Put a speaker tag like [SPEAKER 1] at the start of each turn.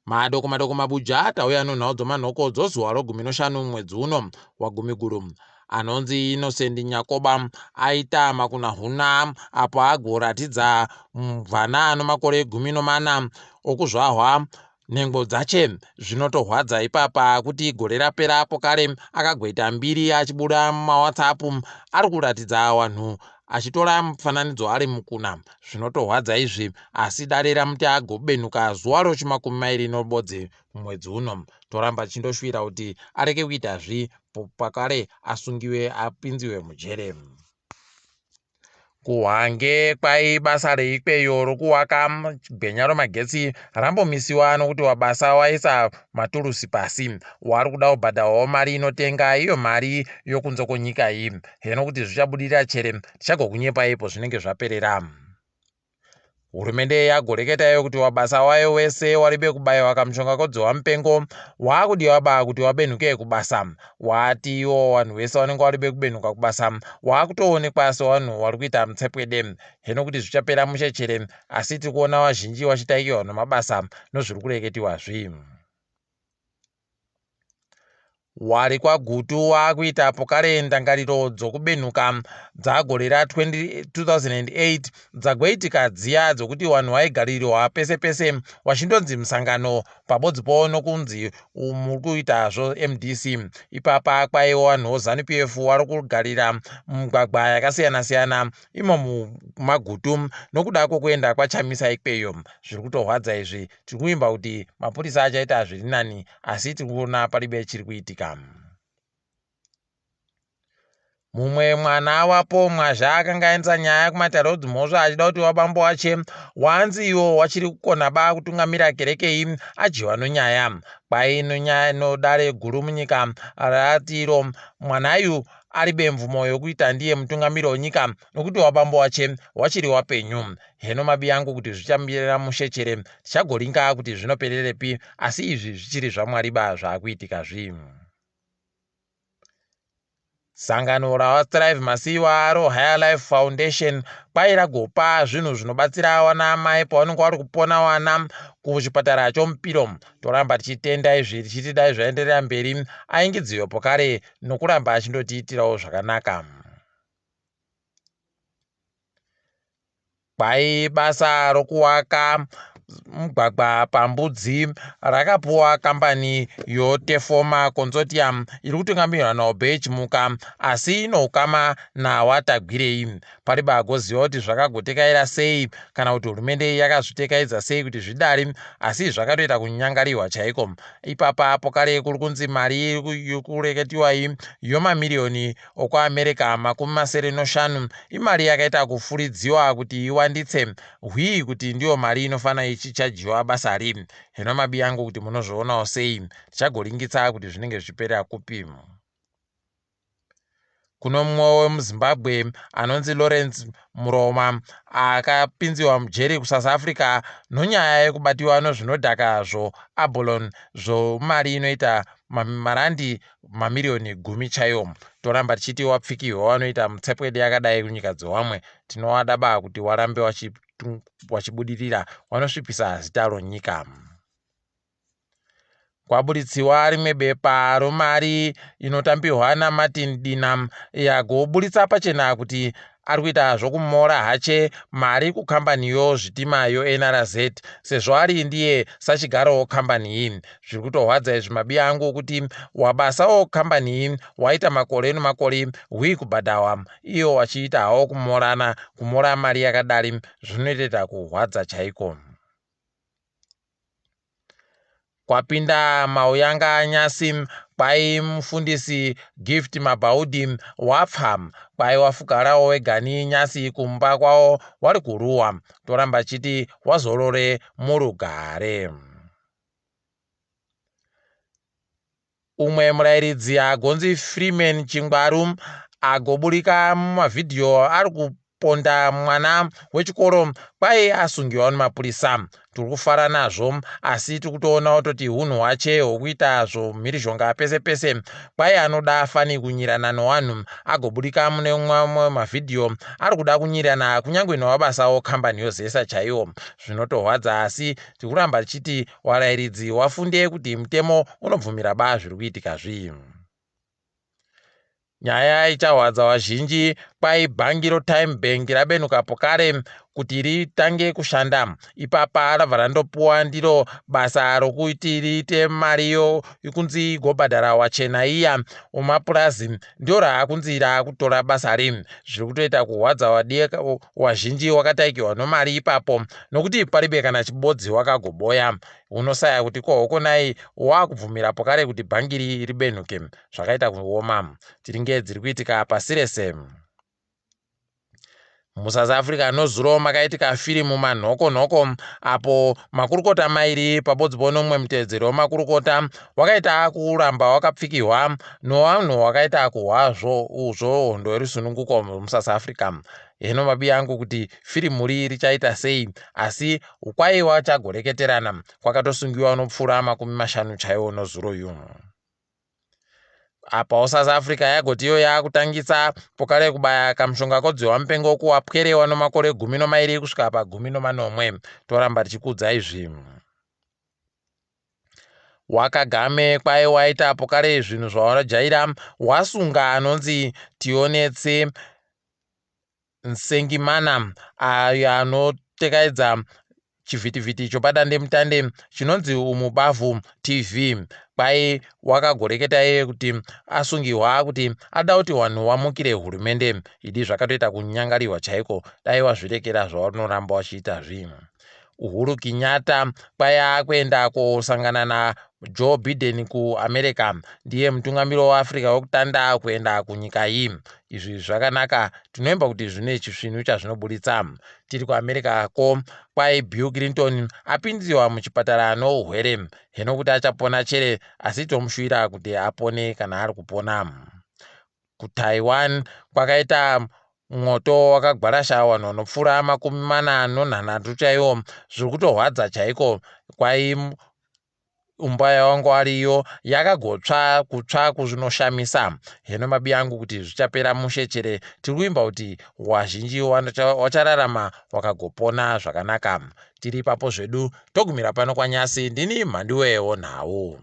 [SPEAKER 1] madoko mabuja tauya nonhau dzomanhoko dzozuva ro15 mwedzi uno wa Gumiguru. Anonzi Innocent Nyakoba aita makunahuna apo agoratidza mvana anomakore 14 okuzvahwa nhengo dzache zvinotorwadza ipapa kuti gore raperapo kare akagoita 2 achibuda mumaWhatsApp ari kuratidza vanhu achitora mufananidzo ari mukuna zvinotorwadza izvi, asi dare ramuti agobenuka zuva ro20 mwedzi uno. Toramba chindoshuvira kuti areke kuitazvi pakare asungiwe apinziwe mujere. Kuhange kwai basa reikweyo rokuwaka gwenya romagetsi rambomisiwa nokuti wabasa waisa maturusi pasi, wari kuda kubhadharwawo mari inotenga iyo mari yokunze kwenyika iyi. Heno kuti zvichabudira chere tichagokunyepaipo zvinenge zvaperera. Hurumende yagoreketayo kuti wabasa wayo wese waribe kubayiwa kamushonga kodzowa mupengo waakudiwa kuti wabenuke kubasa. Watiwo vanhu vese vanenge waribe kubenuka kubasa waakutoonekwa sevanhu vari kuita mutsepwede. Heno kuti zvichapera muchechere, asi tiri kuona vazhinji vachitaikiwa nemabasa nozviri kureketiwazvi. Wari kwagutu waakuita pokare ndangariro dzokubenuka dzagore ra2008 dzagoitika dziya dzokuti vanhu vaigarirwa pese pese wachindonzi musangano pabodzipo nokunzi muri kuitazvo MDC. Ipapa kwaiwo vanhu ZANU-PF vari kugarira mugwagwa yakasiyana-siyana imo mumagutu nokuda kwokuenda kwachamisa ikweyo. Zviri kutorwadza izvi, tiri kuimba kuti mapurisa achaita zviri nani, asi tiri kuona paribe chiri kuitika. Mumwe mwana wapo mwazha akanga aendesa nyaya kumatare mhosva achida kuti wabambo wache wanzi iwo wachiri kukona kutungamira kereke iyi ajiwa nonyaya. Kwai nonyaya nodare guru munyika ratiro mwanayu aribe mvumo yokuita ndiye mutungamiri wenyika nokuti wabambo wache wachiri wapenyu. Heno mabi angu kuti zvichambira mushechere tichagoringa kuti zvinopererepi, asi izvi zvichiri zvaMwariba zvaakuitika zvinhu. Sangano rawaStrive Masiyiwa roHigher Life Foundation kwai ragopa zvinhu zvinobatsira wana mai pavanenge vari kupona wana kuchipatara choMuPhilo. Toramba tichitenda izvi tichiti dai zvaenderera mberi aingidziwe pokare nokuramba achindotiitirawo zvakanaka. Kwai basa rokuwaka mugwagwa paMbudzi rakapuwa kambani yoTefoma Consortium iri kutungamirwa naUBECHimuka, asi inoukama naWatagwirei. Pariba agoziva kuti zvakagotekaira sei kana kuti hurumende yakazvitekaidza sei kuti zvidari, asi zvakatoita kunyangariwa chaiko. Ipapa pokare kuri kunzi mari yokureketiwa iyi yomamiriyoni okuAmerica 75 imari yakaita kufuridziwa kuti iwanditse hwii kuti ndiyo mari inofana ichichajiwa basa riri. Heno mabi yangu kuti munozvionawo sei, tichagoringitsa kuti zvinenge zvichipera kupi. Kuno mumwe wemuZimbabwe anonzi Lawrence Muroma akapinziwa mujeri kuSouth Africa nonyaya yekubatiwa nozvinodhaka zvoAbalone zvomari inoita marandi mamiriyoni 10 chaiwo. Toramba tichiti wapfikiwa wanoita mutsepwede yakadai kunyika dzowamwe tinowadaba kuti warambe wachibudirira wanosvipisa zita ronyika. Kwabuditsiwa rimwe bepa romari inotambirwa naMartin Dina yagoburitsa pachena kuti ari kuita zvokumora hache mari kukambaniyo zvitima yoNRZ sezvo ari ndiye sachigaro kambani iyi. Zviri kutorwadza izvi mabi angu kuti wabasawo kambani iyi waita makore nemakore hwii kubhadharwa iyo wachiita hawo kumora mari yakadari, zvinoita kurwadza chaiko. Kwapinda mauyanga nyasi kwai mufundisi Gift Mabhaudhi wapfa, kwai wafugarawo wegani nyasi kumba kwawo wari kuruwa. Toramba chiti wazorore murugare. Umwe murairidzi agonzi Freeman Chingwaru agoburika mumavhidhiyo ari ponda mwana wechikoro kwai asungiwa nemapurisa. Tiri kufara nazvo, asi tiri kutoona kutoti unhu hwache hwokuita mhirizhonga pese pese. Kwai anoda afani kunyirana nevanhu agobudika mune mamwe mavhidhiyo ari kuda kunyirana kunyange newabasawo kambani yozesa chaiwo. Zvinotorwadza, asi tiri kuramba tichiti warayiridzi wafunde kuti mutemo unobvumira ba zviri kuitika zvii. Nyaya ichahwadza vazhinji. Kwai bhangi roTymeBank rabenukapo kare kuti ritange kushanda. Ipapa rabva randopuwa ndiro basa rokuti riite mari yokunzi igobhadhara wachena iya womapurazi, ndio raakunzi raakutora basa ri. Zviri kutoita kuhwadza wazhinji wakataikirwa nemari ipapo, nokuti paribe kana chibodzi wakagoboya. Unosaya kuti kohokonai wakubvumirapo kare kuti bhangi ribenuke. Zvakaita kuoma. Tiringe dziri kuitika pasi rese. MuSouth Africa nozuro makaitika firimu manhoko apo makurukota mairi pabodzi ponomwe mutedzeri wemakurukota wakaita kuramba wakapfikirwa nevanhu wakaita kuhwazvo hondo yerusununguko muSouth Africa. Hino mabiya angu kuti firimu richaita sei, asi kwai wachagoreketerana kwakatosungiwa nopfuura 50 chaiwo nozuro yu. Apa South Africa yagoti iyo yakutangisa pokare kubaya kamushonga kodziwa mupengo kuwapwerewa nemakore 12 kusvika pa14. Toramba tichikudza izvi. Wakagame kwai waita pokare zvinhu zvawanojaira wasunga anonzi tionetse Nsengimana ayo anotekaedza chivhitivhiti chopadande mutande chinonzi umubavhu TV. Kwai wakagoreketa iye kuti asungirwa kuti ada kuti vanhu wamukire hurumende. Idi zvakatoita kunyangariwa chaiko, dai wazvirekera zvavanoramba vachiita zvinhu. Uhuru Kenyatta kwai akuenda kosangana naJoe Biden kuAmerica, ndiye mutungamiri weAfrica wekutanda kuenda kunyika iyi. Izvi zvakanaka, tinoemba kuti zvine chisvinhu chazvinobuditsa. Tiri kuAmerica ko kwai Bill Clinton apindiwa muchipatara nourwere, hino kuti achapona chere, asi tomushuvira kuti apone kana ari kupona. KuTaiwan kwakaita mwoto wakagwarasha vanhu vanopfuura 46 chaiwo. Zviri kutorwadza chaiko. Kwai umba yawangu ariyo yakagotsva kutsva kuzvinoshamisa. Hino mabiya angu kuti zvichapera mushe chere, tiri kuimba kuti wazhinji wachararama wakagopona zvakanaka. Tiri ipapo zvedu, togumira pano kwanyasi. Ndini MhanduWe WeNhau.